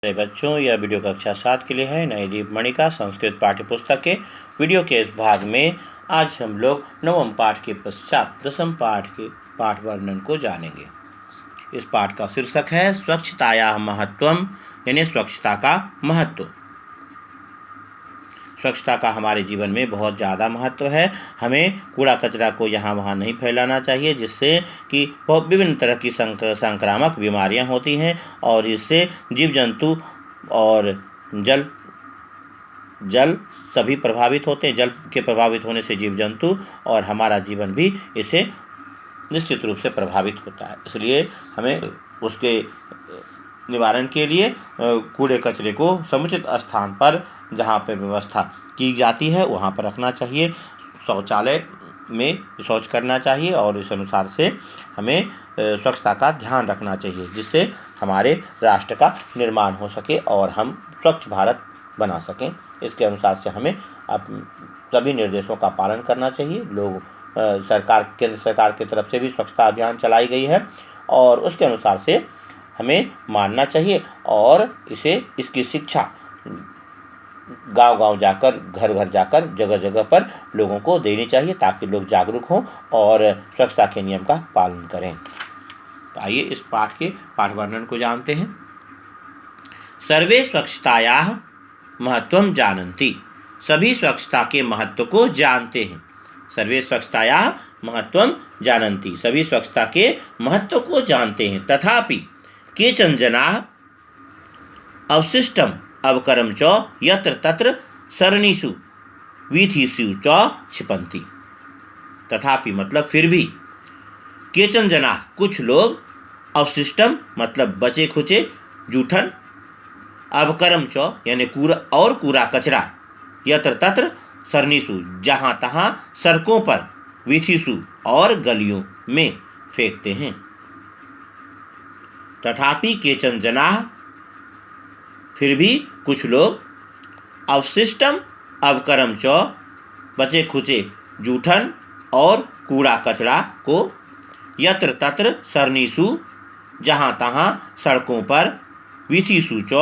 मेरे बच्चों, यह वीडियो कक्षा 7 के लिए है। नई दीपमणि का संस्कृत पाठ्य पुस्तक के वीडियो के इस भाग में आज हम लोग नवम पाठ के पश्चात दसम पाठ के पाठ वर्णन को जानेंगे। इस पाठ का शीर्षक है स्वच्छताया महत्वम, यानी स्वच्छता का महत्व। स्वच्छता का हमारे जीवन में बहुत ज़्यादा महत्व है। हमें कूड़ा कचरा को यहाँ वहाँ नहीं फैलाना चाहिए, जिससे कि बहुत विभिन्न तरह की संक्रामक बीमारियाँ होती हैं और इससे जीव जंतु और जल सभी प्रभावित होते हैं। जल के प्रभावित होने से जीव जंतु और हमारा जीवन भी इससे निश्चित रूप से प्रभावित होता है। इसलिए हमें उसके निवारण के लिए कूड़े कचरे को समुचित स्थान पर, जहाँ पर व्यवस्था की जाती है, वहाँ पर रखना चाहिए। शौचालय में शौच करना चाहिए और इस अनुसार से हमें स्वच्छता का ध्यान रखना चाहिए, जिससे हमारे राष्ट्र का निर्माण हो सके और हम स्वच्छ भारत बना सकें। इसके अनुसार से हमें सभी निर्देशों का पालन करना चाहिए। केंद्र सरकार की तरफ से भी स्वच्छता अभियान चलाई गई है और उसके अनुसार से हमें मानना चाहिए और इसकी शिक्षा गांव-गांव जाकर, घर-घर जाकर, जगह-जगह पर लोगों को देनी चाहिए, ताकि लोग जागरूक हों और स्वच्छता के नियम का पालन करें। तो आइए इस पाठ के पाठ वर्णन को जानते हैं। सर्वे स्वच्छतायाः महत्वं जानन्ति, सभी स्वच्छता के महत्व को जानते हैं। सर्वे स्वच्छतायाः महत्वं जानन्ति, सभी स्वच्छता के महत्व को जानते हैं। तथापि केचन जनाः अवशिष्टम अवकरम च यत्र तत्र सरणिषु वीथिषु च क्षिपन्ति। तथापि मतलब फिर भी, केचन जना कुछ लोग, अवशिष्टम मतलब बचे खुचे, जूठन, अवकरम च यानी कूड़ा कचरा, यत्र तत्र सरणिषु जहाँ तहाँ सड़कों पर, वीथिषु और गलियों में फेंकते हैं। तथापि केचन जना फिर भी कुछ लोग, अवशिष्टम अवकरम च बचे खुचे जूठन और कूड़ा कचरा को, यत्र तत्र सरणिषु जहाँ तहाँ सड़कों पर, वीथिषु च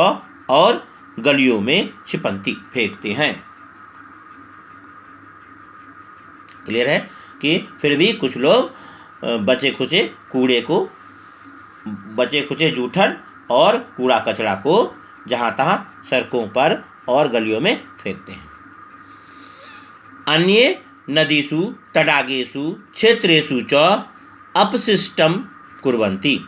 और गलियों में क्षिपन्ति खुंचते हैं। क्लियर है कि फिर भी कुछ लोग बचे खुचे जूठन और कूड़ा कचरा को जहाँ तहाँ सड़कों पर और गलियों में फेंकते हैं। अन्ये नदीषु तडागेषु क्षेत्रेषु च अपशिष्टं कुर्वन्ति।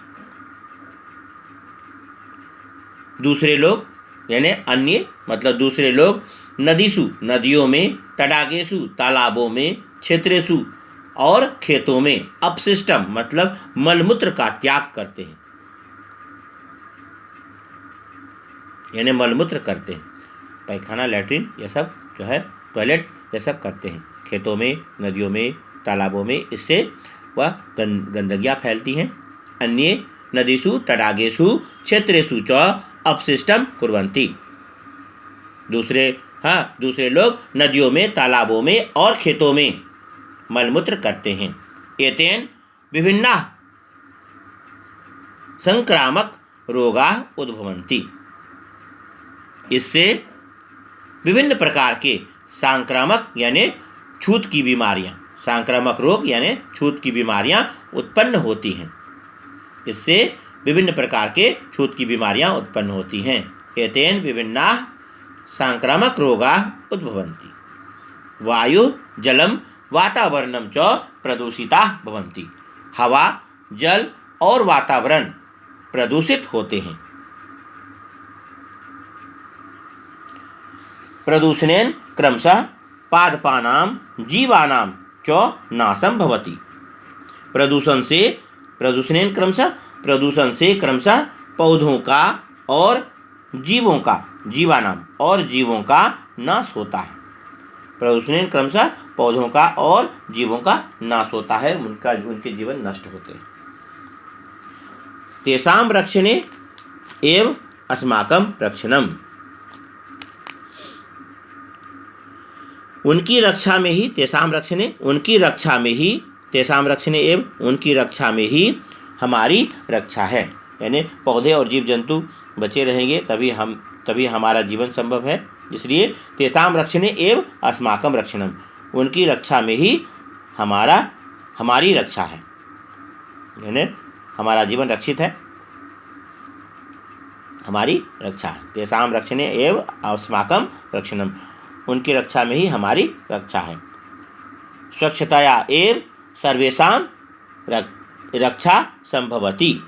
दूसरे लोग यानी अन्य मतलब दूसरे लोग, नदीषु नदियों में, तडागेषु तालाबों में, क्षेत्रेषु और खेतों में, अपशिष्टम मतलब मलमूत्र का त्याग करते हैं, यानी मलमूत्र करते हैं। पैखाना, लैट्रिन, यह सब जो है, टॉयलेट, यह सब करते हैं खेतों में, नदियों में, तालाबों में। इससे वह गंदगियाँ फैलती हैं। अन्ये नदीषु तडागेषु क्षेत्रेषु च अपशिष्टं कुर्वन्ति। दूसरे लोग नदियों में, तालाबों में और खेतों में मलमूत्र करते हैं। एतेन विभिन्नाः संक्रामक रोगाः उद्भवन्ति। इससे विभिन्न प्रकार के संक्रामक यानी छूत की बीमारियां, संक्रामक रोग यानी छूत की बीमारियां उत्पन्न होती हैं। इससे विभिन्न प्रकार के छूत की बीमारियां उत्पन्न होती हैं। एतेन विभिन्नाः संक्रामक रोगाः उद्भवन्ति। वायु जलम वातावरणम च प्रदूषिताः भवन्ति। हवा, जल और वातावरण प्रदूषित होते हैं। प्रदूषणेन क्रमशः पादपानां जीवानां च नाशं भवति। प्रदूषण से क्रमशः पौधों का और जीवों का नाश होता है। प्रदूषणेन क्रमशः पौधों का और जीवों का नाश होता है, उनके जीवन नष्ट होते हैं। तेषां रक्षणे एव अस्माकं रक्षणम्। उनकी रक्षा में ही, तेषां रक्षणे एव उनकी रक्षा में ही हमारी रक्षा है। यानी पौधे और जीव जंतु बचे रहेंगे तभी हमारा जीवन संभव है। इसलिए तेषां रक्षणे एव अस्माकं रक्षणम, उनकी रक्षा में ही हमारी रक्षा है, यानी हमारा जीवन रक्षित है, हमारी रक्षा है। तेषां रक्षणे एव अस्माकं रक्षणम, उनकी रक्षा में ही हमारी रक्षा है। स्वच्छताया एव सर्वेषां रक्षा संभवति,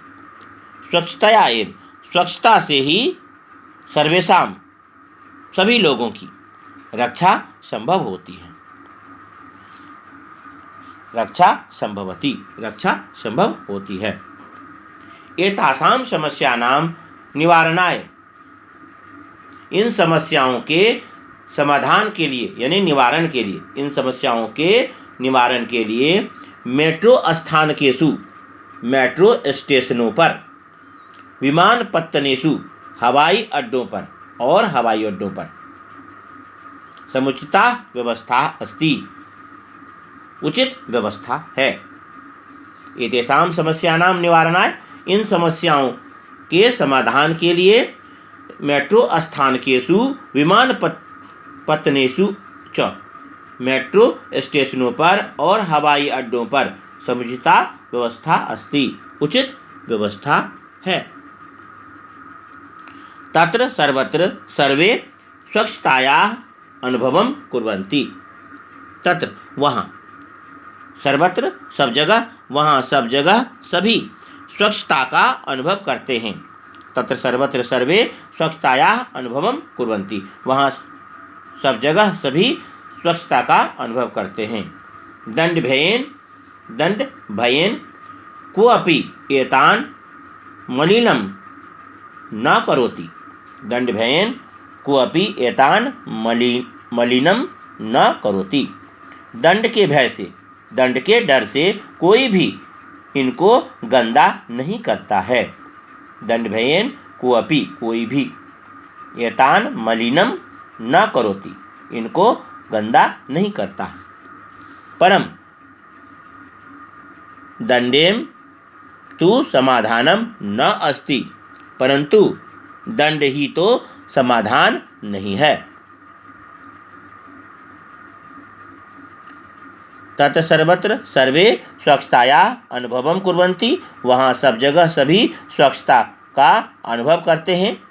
स्वच्छताया एव, स्वच्छता से ही सर्वेषां, सभी लोगों की रक्षा संभव होती है। रक्षा संभवति, रक्षा संभव होती है। एतासां समस्यानां निवारणाय, इन समस्याओं के समाधान के लिए यानी निवारण के लिए, इन समस्याओं के निवारण के लिए मेट्रो स्थानकेषु, मेट्रो स्टेशनों पर, विमानपत्तनेषु, हवाई अड्डों पर और हवाई अड्डों पर समुचिता व्यवस्था अस्ति, उचित व्यवस्था है। एतेषां समस्यानां निवारणाय, इन समस्याओं के समाधान के लिए मेट्रो स्थानकेषु, विमानपत्तनेषु च, मेट्रो स्टेशनों पर और हवाई अड्डों पर समुचिता व्यवस्था अस्ति, उचित व्यवस्था है। तत्र सर्वत्र सर्वे स्वच्छतायाः अनुभवं कुर्वन्ति, तत्र वहाँ, सर्वत्र सब जगह, वहाँ सब जगह सभी स्वच्छता का अनुभव करते हैं। तत्र सर्वत्र सर्वे स्वच्छतायाः अनुभवं कुर्वन्ति, वहाँ सब जगह सभी स्वच्छता का अनुभव करते हैं। दंड भयेन कोऽपि एतान् मलिनं न करोति, दंड भयेन कोऽपि एतान् मलिनं न करोति, दंड के भय से, दंड के डर से कोई भी इनको गंदा नहीं करता है। दंड भयेन कोऽपि, कोई भी, एतान् मलिनं न करोति, इनको गंदा नहीं करता। परम दंडेम तु समाधानम न अस्ति, परंतु दंड ही तो समाधान नहीं है। तत् सर्वत्र सर्वे स्वच्छतायाः अनुभवं कुर्वन्ति, वहाँ सब जगह सभी स्वच्छता का अनुभव करते हैं।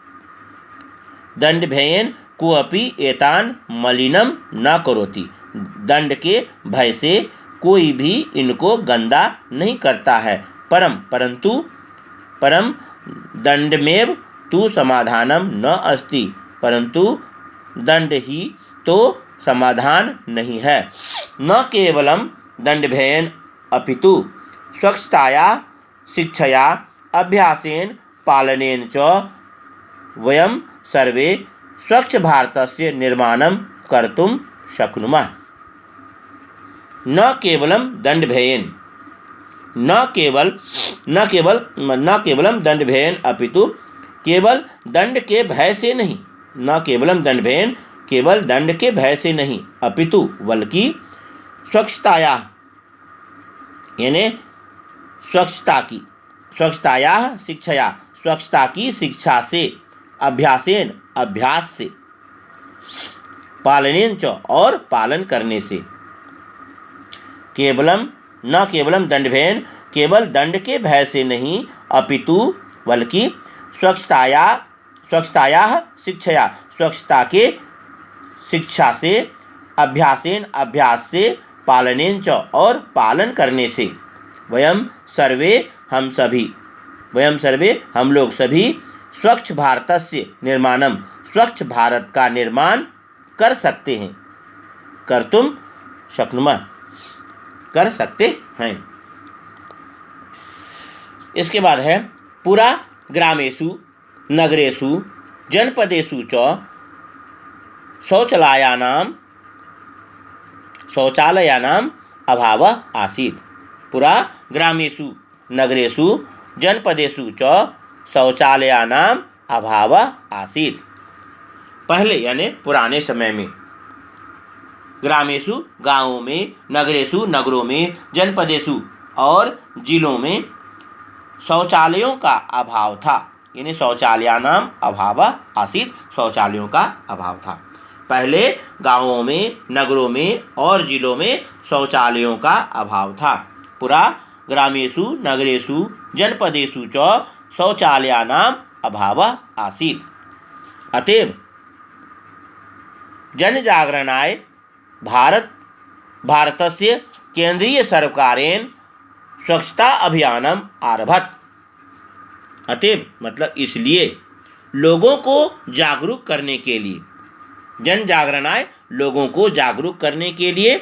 दंड भयेन कोऽपि एतान् मलिनं न करोति, दंड के भय से कोई भी इनको गंदा नहीं करता है। परम दंडमेव तु समाधानम न अस्ति, परंतु दंड ही तो समाधान नहीं है। न केवलं दंड भयेन अपितु स्वच्छताया शिक्षया अभ्यासेन पालनेन च वयं सर्वे स्वच्छ भारतस्य निर्माणं कर्तुं शक्नुमः। न केवलं दंड भयेन, न केवलं दंड भयेन अपितु, केवल दंड के भय से नहीं, न केवलम दंड भयेन, केवल दंड के भय से नहीं, अपितु बल्कि स्वच्छताया यानी स्वच्छताया शिक्षया, स्वच्छता की शिक्षा से, अभ्यासेन अभ्यास से, पालनेन च और पालन करने से, न केवलम दंड भयेन, केवल दंड के भय से नहीं, अपितु बल्कि स्वच्छताया शिक्षया, स्वच्छता के शिक्षा से, अभ्यासेन अभ्यास से, पालनेन च और पालन करने से, वयम सर्वे हम लोग सभी स्वच्छ भारतस्य निर्माणम, स्वच्छ भारत का निर्माण कर सकते हैं, कर्तुम शक्नुमः, कर सकते हैं। इसके बाद है पुरा ग्रामेषु नगरेषु जनपदेषु च शौचालयानां अभावः आसीत्। पुरा ग्रामेषु नगरेषु जनपदेषु च शौचालयानां अभावः आसीत्। पहले यानी पुराने समय में, ग्रामेषु गाँवों में, नगरेषु नगरों में, जनपदेषु और जिलों में शौचालयों का अभाव था, यानी शौचालयानाम अभाव आसीत्, शौचालयों का अभाव था। पहले गांवों में, नगरों में और जिलों में शौचालयों का अभाव था। पुरा ग्रामेषु नगरेषु जनपदेषु च शौचालयानाम अभाव आसीत्। अतएव जनजागरणाय भारतस्य केंद्रीय सर्वकारेण स्वच्छता अभियानम आरभत। अतएव मतलब इसलिए लोगों को जागरूक करने के लिए, जन जागरणाय लोगों को जागरूक करने के लिए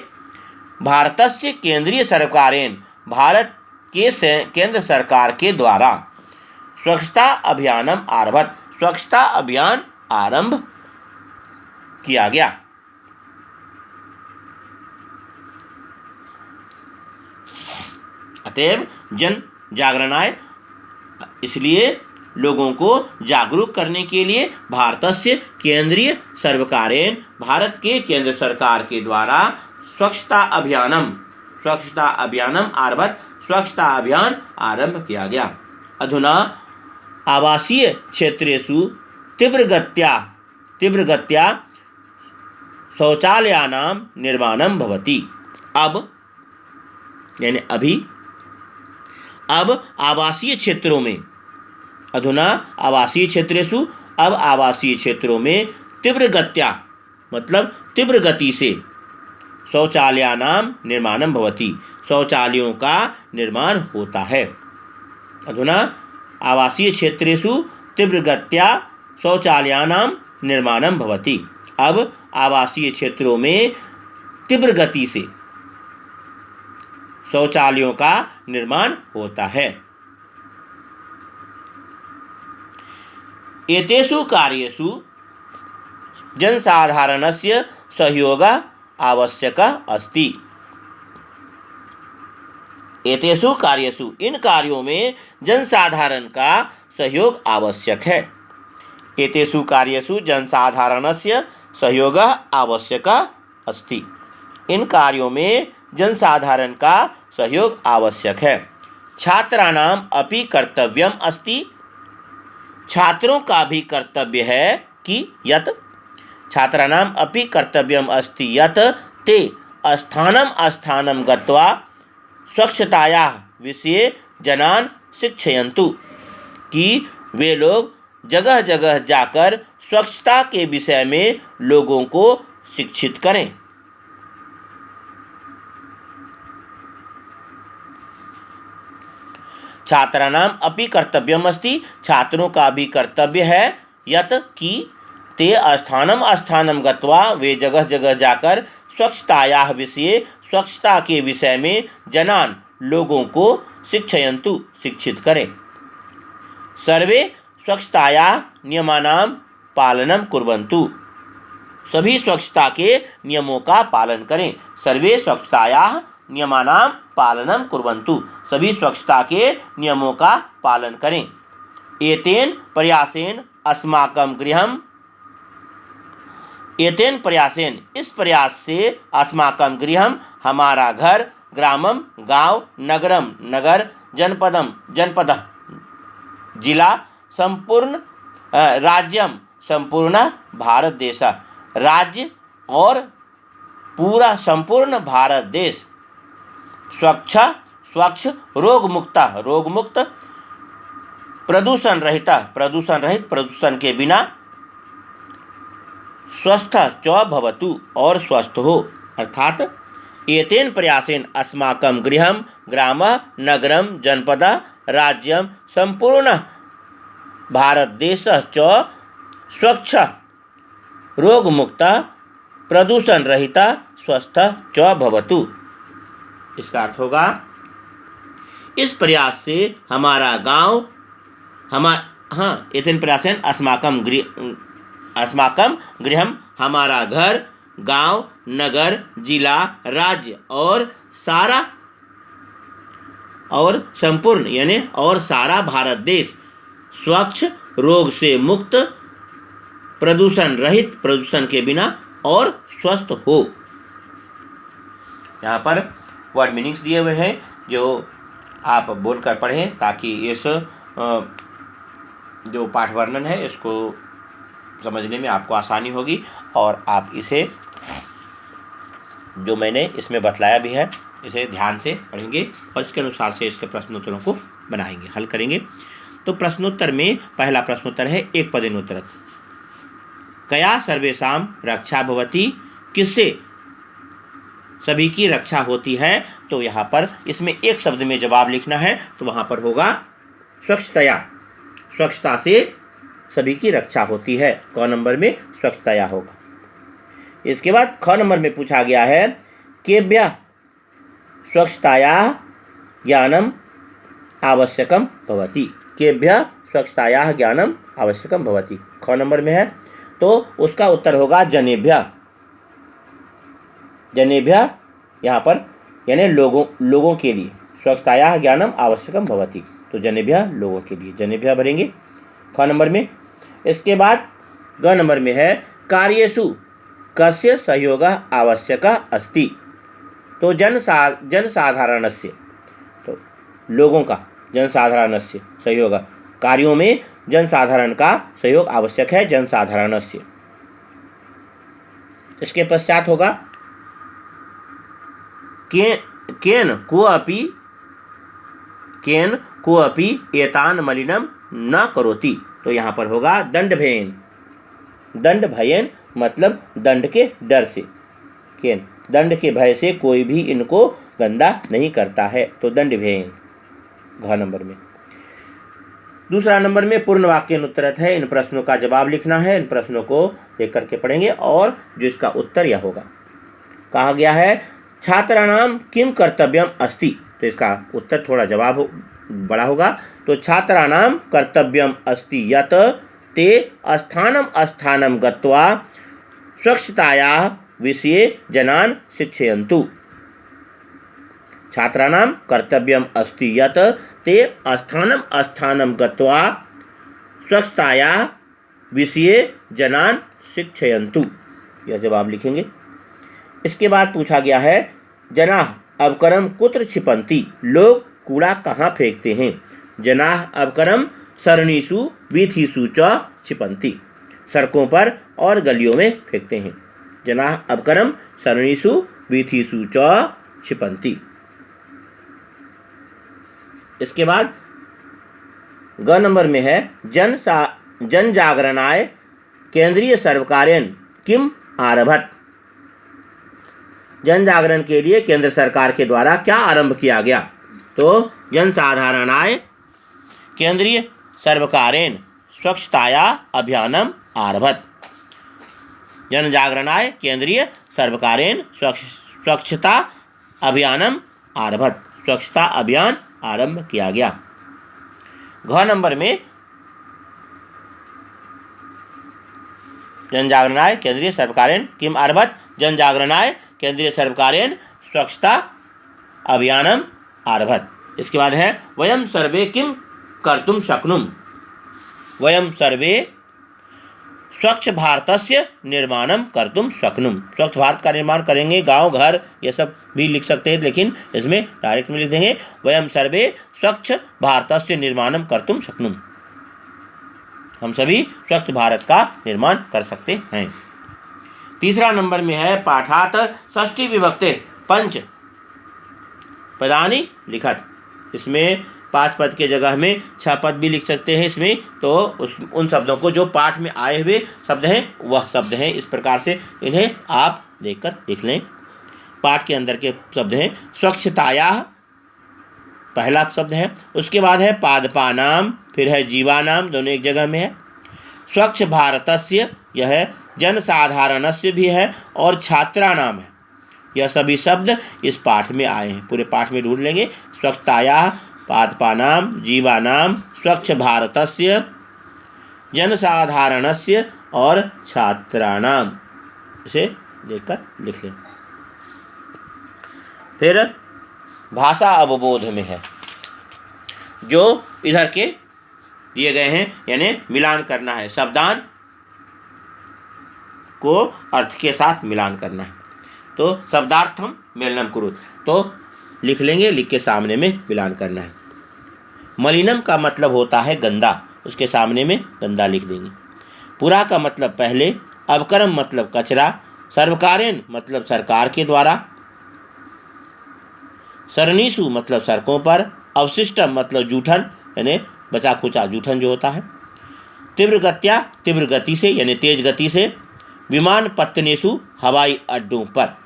भारतस्य केंद्रीय सर्वकारेण भारत के केंद्र सरकार के द्वारा स्वच्छता अभियानम आरभत, स्वच्छता अभियान आरंभ किया गया। अतएव जन जागरणाय इसलिए लोगों को जागरूक करने के लिए भारतस्य केंद्रीय सर्वकारेण भारत के केंद्र सरकार के द्वारा स्वच्छता अभियानम आरभत, स्वच्छता अभियान आरंभ किया गया। अधुना आवासीय क्षेत्रेषु तीव्रगत्या शौचालयानां निर्माणं भवति। अब यानी अभी, अब आवासीय क्षेत्रों में, अधुना आवासीय क्षेत्रेषु, अब आवासीय क्षेत्रों में तीव्रगत्या मतलब तीव्र गति से शौचालयानां निर्माणं भवति, शौचालयों का निर्माण होता है। अधुना आवासीय क्षेत्रेषु तीव्रगत्या शौचालयानां निर्माणं भवति। अब आवासीय क्षेत्रों में तीव्र गति से शौचालयों का निर्माण होता है। एतेषु कार्येषु जनसाधारणस्य सहयोगः आवश्यकः अस्ति। एतेषु कार्येषु इन कार्यों में जनसाधारण का सहयोग आवश्यक है। एतेषु कार्येषु जनसाधारणस्य सहयोगः आवश्यकः अस्ति। इन कार्यों में जनसाधारण का सहयोग आवश्यक है। छात्राणाम अपि कर्तव्यम अस्ति, छात्रों का भी कर्तव्य है कि यत् छात्राणाम अपि कर्तव्यम अस्ति यत् ते स्थानं गत्वा स्वच्छतायाः विषये जनान् शिक्षयन्तु, कि वे लोग जगह जगह जाकर स्वच्छता के विषय में लोगों को शिक्षित करें। छात्राणाम अपि कर्तव्यम अस्ति, छात्रों का भी कर्तव्य है यत् कि ते स्थानं गत्वा वे जगह जगह जाकर स्वच्छतायाः विषये स्वच्छता के विषय में जनान् लोगों को शिक्षयन्तु शिक्षित करें। सर्वे स्वच्छतायाः नियमानां पालनं कुर्वन्तु, सभी स्वच्छता के नियमों का पालन करें। सर्वे स्वच्छतायाः नियमानां पालनं कुर्वन्तु, सभी स्वच्छता के नियमों का पालन करें। एतेन प्रयासेन अस्माकं गृहं, एतेन प्रयासेन इस प्रयास से अस्माकं गृहं हमारा घर, ग्रामं गांव, नगरम नगर, जनपदम जनपदः जिला, संपूर्ण राज्यम संपूर्ण भारत देश, राज्य और पूरा संपूर्ण भारत देश, स्वच्छ रोग मुक्त, प्रदूषण रहित प्रदूषण के बिना, स्वस्थ च भवतु और स्वस्थ हो। अर्थात एतेन प्रयासेन अस्माकं गृहं ग्रामः नगरं जनपदः राज्यं संपूर्ण भारत देश च स्वच्छ रोग मुक्त प्रदूषण रहित स्वस्थ च भवतु। इसका अर्थ होगा इस प्रयास से हमारा गांव, एतेन प्रयासेन अस्माकं गृहं हमारा घर, गांव, नगर, जिला, राज्य और सारा और संपूर्ण यानी और सारा भारत देश स्वच्छ, रोग से मुक्त, प्रदूषण रहित प्रदूषण के बिना और स्वस्थ हो। यहाँ पर वर्ड मीनिंग्स दिए हुए हैं जो आप बोलकर पढ़ें ताकि इस जो पाठ वर्णन है इसको समझने में आपको आसानी होगी और आप इसे जो मैंने इसमें बतलाया भी है इसे ध्यान से पढ़ेंगे और इसके अनुसार से इसके प्रश्नोत्तरों को बनाएंगे, हल करेंगे। तो प्रश्नोत्तर में पहला प्रश्नोत्तर है एक पदेनोत्तरक। कया सर्वेषां रक्षा भवति, किससे सभी की रक्षा होती है? तो यहाँ पर इसमें एक शब्द में जवाब लिखना है, तो वहाँ पर होगा स्वच्छतया, स्वच्छता से सभी की रक्षा होती है। क नंबर में स्वच्छतया होगा। इसके बाद ख नंबर में पूछा गया है केभ्यः स्वच्छताया ज्ञानम आवश्यकम भवति। केभ्यः स्वच्छताया ज्ञानम आवश्यकम भवति, ख नंबर में है, तो उसका उत्तर होगा जनेभ्यः। जनेभ्यः यहाँ पर यानी लोगों के लिए, स्वच्छताया ज्ञानम आवश्यकम भवति, तो जनेभ्यः लोगों के लिए, जनेभ्यः भरेंगे ख नंबर में। इसके बाद ग नंबर में है कार्येषु कस्य सहयोगः आवश्यकः अस्ति। तो जनसाधारणस्य, तो लोगों का, जनसाधारणस्य सहयोग, कार्यों में जनसाधारण का सहयोग आवश्यक है, जनसाधारणस्य। इसके पश्चात होगा केन कोऽपि एतान मलिनम न करोति। तो यहाँ पर होगा दंडभयेन। दंडभयेन मतलब दंड के डर से, केन दंड के भय से कोई भी इनको गंदा नहीं करता है, तो दंडभयेन घ नंबर में। दूसरा नंबर में पूर्ण वाक्यानुत्तरत है। इन प्रश्नों का जवाब लिखना है। इन प्रश्नों को देख करके पढ़ेंगे और जो इसका उत्तर यह होगा। कहा गया है छात्राणाम किम कर्तव्यम अस्ति, तो इसका उत्तर थोड़ा जवाब बड़ा होगा। तो छात्राणाम कर्तव्यम अस्ति यत ते स्थानम गत्वा स्वच्छतायाः विषये जनान् शिक्षयन्तु। छात्राणां कर्तव्यम अस्ति यत ते स्थानम गत्वा स्वच्छतायाः विषये जनान् शिक्षयन्तु। यह जवाब लिखेंगे। इसके बाद पूछा गया है जनाः अवकरम कुत्र क्षिपन्ति, लोग कूड़ा कहाँ फेंकते हैं? जनाः अवकरम सरणीषु वीथिषु च क्षिपन्ति, सड़कों पर और गलियों में फेंकते हैं। जनाः अवकरम सरणीषु वीथिषु च क्षिपन्ति। इसके बाद ग नंबर में है जन जागरणाय केंद्रीय सर्वकारेण किम आरभत। जन जागरण के लिए केंद्र सरकार के द्वारा क्या आरंभ किया गया? तो जनसाधारणाय केंद्रीय सर्वकारेण स्वच्छताया अभियानम आरभत। जन जागरणाय केंद्रीय सर्वकारेण स्वच्छता अभियानम आरभत, स्वच्छता अभियान आरंभ किया गया। घ नंबर में जन जागरणाय केंद्रीय सर्वकारेण किम आरभत, जन जागरणाय केंद्रीय सर्वकारेण स्वच्छता अभियानम आरभत। इसके बाद है वयम सर्वे किम कर्तुम शक्नुम। वयम सर्वे स्वच्छ भारतस्य निर्माणम कर्तुम शक्नुम। स्वच्छ भारत का निर्माण करेंगे, गांव घर ये सब भी लिख सकते हैं, लेकिन इसमें डायरेक्ट में लिख देंगे वयम सर्वे स्वच्छ भारतस्य निर्माणम कर्तुम शक्नुम। हम सभी स्वच्छ भारत का निर्माण कर सकते हैं। तीसरा नंबर में है पाठात षष्ठी विभक्ते पंच पदानि लिखत। इसमें 5 पद के जगह में 6 पद भी लिख सकते हैं इसमें। तो उन शब्दों को जो पाठ में आए हुए शब्द हैं वह शब्द हैं। इस प्रकार से इन्हें आप देखकर लिख लें। पाठ के अंदर के शब्द हैं स्वच्छतायाः पहला शब्द है, उसके बाद है पादपानाम, फिर है जीवानाम, दोनों एक जगह में है। स्वच्छ भारतस्य यह है, जनसाधारणस्य भी है और छात्राणाम है। यह सभी शब्द इस पाठ में आए हैं। पूरे पाठ में ढूंढ लेंगे। स्वच्छतायाः पादपानाम जीवानाम स्वच्छ भारतस्य जनसाधारणस्य और छात्राणाम, इसे देखकर लिख लें। फिर भाषा अवबोध में है, जो इधर के दिए गए हैं, यानी मिलान करना है, शब्दान को अर्थ के साथ मिलान करना है। तो शब्दार्थम मेलनम कुरुत, तो लिख लेंगे, लिख के सामने में विलान करना है। मलिनम का मतलब होता है गंदा, उसके सामने में गंदा लिख देंगे। पुरा का मतलब पहले, अवकरम मतलब कचरा, सर्वकारेण मतलब सरकार के द्वारा, सरणीसु मतलब सड़कों पर, अवशिष्टम मतलब जूठन यानी बचा खुचा जूठन जो होता है, तीव्र गत्या तीव्र गति से यानी तेज गति से, विमान पत्तनेसु हवाई अड्डों पर।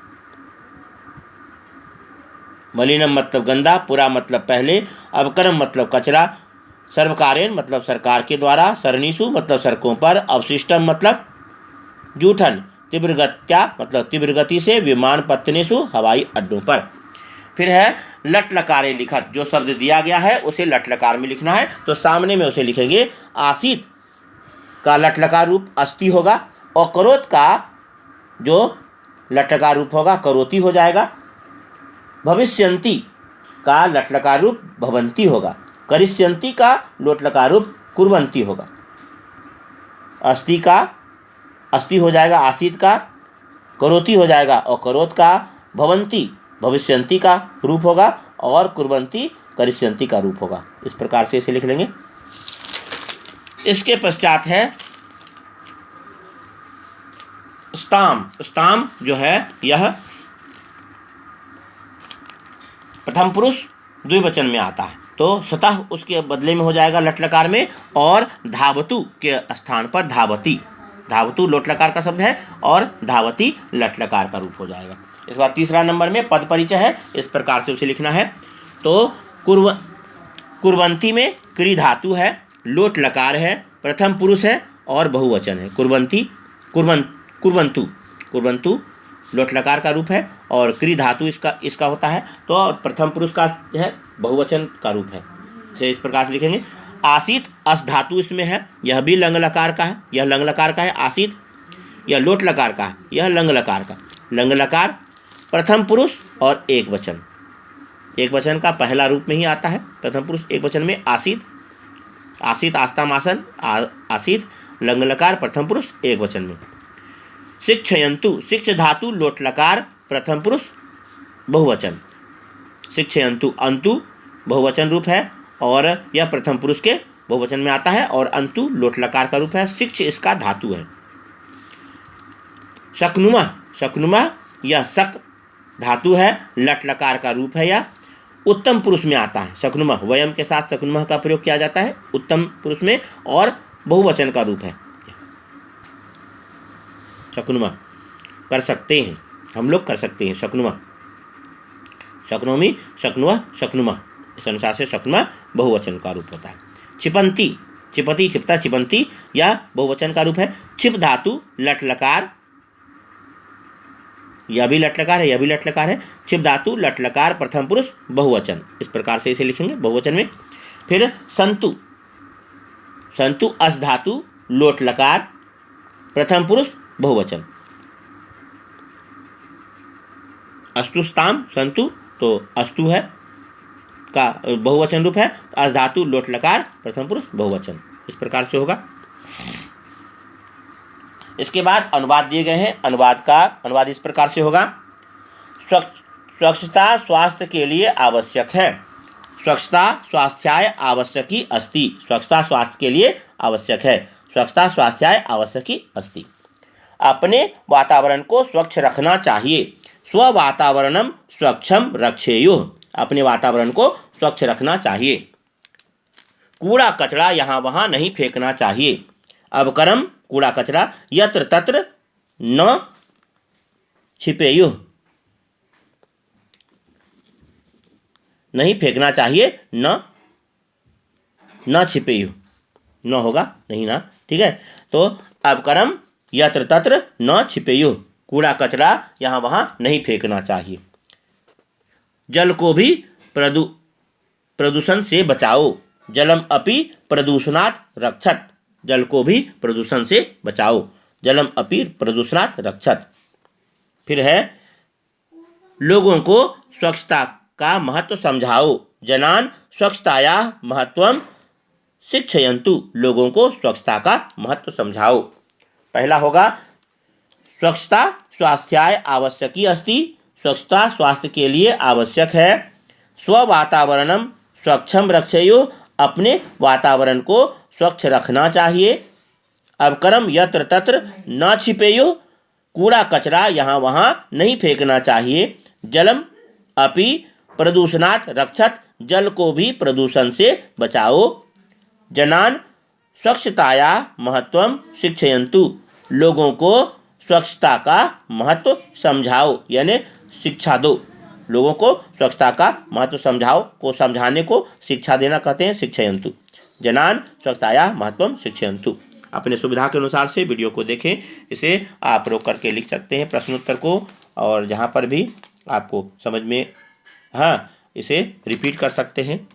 मलिनम मतलब गंदा, पुरा मतलब पहले, अवकरम मतलब कचरा, सर्वकारेण मतलब सरकार के द्वारा, सरणीसु मतलब सड़कों पर, अवशिष्टम मतलब जूठन, तीव्र गत्या मतलब तीव्र गति से, विमान पत्तनेसु हवाई अड्डों पर। फिर है लट लकारे लिखत, जो शब्द दिया गया है उसे लट लकार में लिखना है, तो सामने में उसे लिखेंगे। आसित का लट लकार रूप अस्ति होगा, और करोत का जो लट लकार रूप होगा करोति हो जाएगा। भविष्यन्ति का लट लकार रूप भवंती होगा, करिष्यन्ति का लोट लकार रूप कुर्वन्ती होगा। अस्ति का अस्ति हो जाएगा, आसित का करोति हो जाएगा, और करोत का भवंती भविष्यन्ति का रूप होगा, और कुर्वन्ती करिष्यन्ति का रूप होगा। इस प्रकार से इसे लिख लेंगे। इसके पश्चात है स्ताम। स्ताम जो है यह प्रथम पुरुष द्विवचन में आता है, तो सतह उसके बदले में हो जाएगा लट लकार में, और धावतु के स्थान पर धावती। धावतु लोट लकार का शब्द है और धावती लट लकार का रूप हो जाएगा। इसके बाद तीसरा नंबर में पद परिचय है, इस प्रकार से उसे लिखना है। तो कुर्वंती में क्री धातु है, लोट लकार है, प्रथम पुरुष है और बहुवचन है। कुर्वंती कुर्वंतु कुर्वंतु लोट लकार का रूप है, और क्री धातु इसका होता है, तो प्रथम पुरुष का है, बहुवचन का रूप है। इसे इस प्रकार से लिखेंगे। आसित अस धातु इसमें है, यह भी लंग लकार का है, यह लंग लकार का है। आसित यह लोट लकार का है, यह लंग लकार का। लंग लकार प्रथम पुरुष और एक वचन, एक वचन का पहला रूप में ही आता है। प्रथम पुरुष एक वचन में आसित, आसित आस्ताम आसन आसित, लंग लकार प्रथम पुरुष एक वचन में। शिक्षयन्तु, शिक्ष धातु लोट लकार प्रथम पुरुष बहुवचन। शिक्षयन्तु अंतु बहुवचन रूप है, और यह प्रथम पुरुष के बहुवचन में आता है, और अंतु लोट लकार का रूप है। शिक्ष इसका धातु है। शक्नुमा, शक्नुमा यह शक धातु है, लट लकार का रूप है, यह उत्तम पुरुष में आता है। शक्नुमा वयम के साथ शक्नुमा का प्रयोग किया जाता है उत्तम पुरुष में, और बहुवचन का रूप है। शक्नुमा कर सकते हैं, हम लोग कर सकते हैं। शक्नुमा, शक्नोमी, शक्नुआ, शक्नुमा, इस अनुसार से शक्नुमा बहुवचन का रूप होता है। छिपंती, छिपति, छिपता, छिपंती यह बहुवचन का रूप है। छिप धातु लट लकार, यह भी लट लकार है, यह भी लट लकार है। छिप धातु लट लकार प्रथम पुरुष बहुवचन, इस प्रकार से इसे लिखेंगे बहुवचन में। फिर संतु, संतु अस धातु लोट लकार प्रथम पुरुष बहुवचन। अस्तुस्ताम संतु, तो अस्तु है का बहुवचन रूप है, अस धातु लोट लकार प्रथम पुरुष बहुवचन, इस प्रकार से होगा। इसके बाद अनुवाद दिए गए हैं। अनुवाद इस प्रकार से होगा। स्वच्छता स्वास्थ्य के लिए आवश्यक है। स्वच्छता स्वास्थ्याय आवश्यकी अस्ति। स्वच्छता स्वास्थ्य के लिए आवश्यक है। स्वच्छता स्वास्थ्याय आवश्यकी अस्ति। अपने वातावरण को स्वच्छ रखना चाहिए। स्व वातावरणम स्वच्छम रक्षेयुः। अपने वातावरण को स्वच्छ रखना चाहिए। कूड़ा कचरा यहाँ वहाँ नहीं फेंकना चाहिए। अवकरम कूड़ा कचरा, यत्र तत्र न छिपेयुः। नहीं फेंकना चाहिए, न छिपेयुः, न होगा नहीं ना, ठीक है। तो अवकरम यत्र तत्र न छिपेयुः, कूड़ा कचरा यहाँ वहाँ नहीं फेंकना चाहिए। जल को भी प्रदूषण से बचाओ। जलम अपि प्रदूषणात् रक्षत। जल को भी प्रदूषण से बचाओ। जलम अपि प्रदूषणात् रक्षत। फिर है लोगों को स्वच्छता का महत्व समझाओ। जनान स्वच्छतायाः महत्वं शिक्षयन्तु। लोगों को स्वच्छता का महत्व समझाओ। पहला होगा स्वच्छता स्वास्थ्याय आवश्यकी अस्ति। स्वच्छता स्वास्थ्य के लिए आवश्यक है। स्ववातावरणम स्वच्छम रक्षेयुः, अपने वातावरण को स्वच्छ रखना चाहिए। अवकरम यत्र तत्र न छिपेयुः, कूड़ा कचरा यहाँ वहाँ नहीं फेंकना चाहिए। जलम अपि प्रदूषणात् रक्षत, जल को भी प्रदूषण से बचाओ। जनान स्वच्छताया महत्वम शिक्षयन्तु, लोगों को स्वच्छता का महत्व समझाओ, यानी शिक्षा दो। लोगों को स्वच्छता का महत्व समझाओ, को समझाने को शिक्षा देना कहते हैं शिक्षयन्तु। जनान स्वच्छताया महत्वम शिक्षयन्तु। अपने सुविधा के अनुसार से वीडियो को देखें, इसे आप रोक करके लिख सकते हैं प्रश्नोत्तर को, और जहाँ पर भी आपको समझ में इसे रिपीट कर सकते हैं।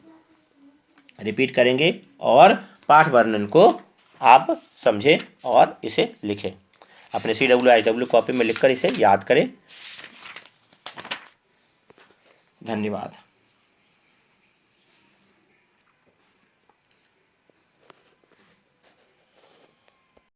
रिपीट करेंगे और पाठ वर्णन को आप समझें और इसे लिखें। अपने CWIW कॉपी में लिखकर इसे याद करें। धन्यवाद।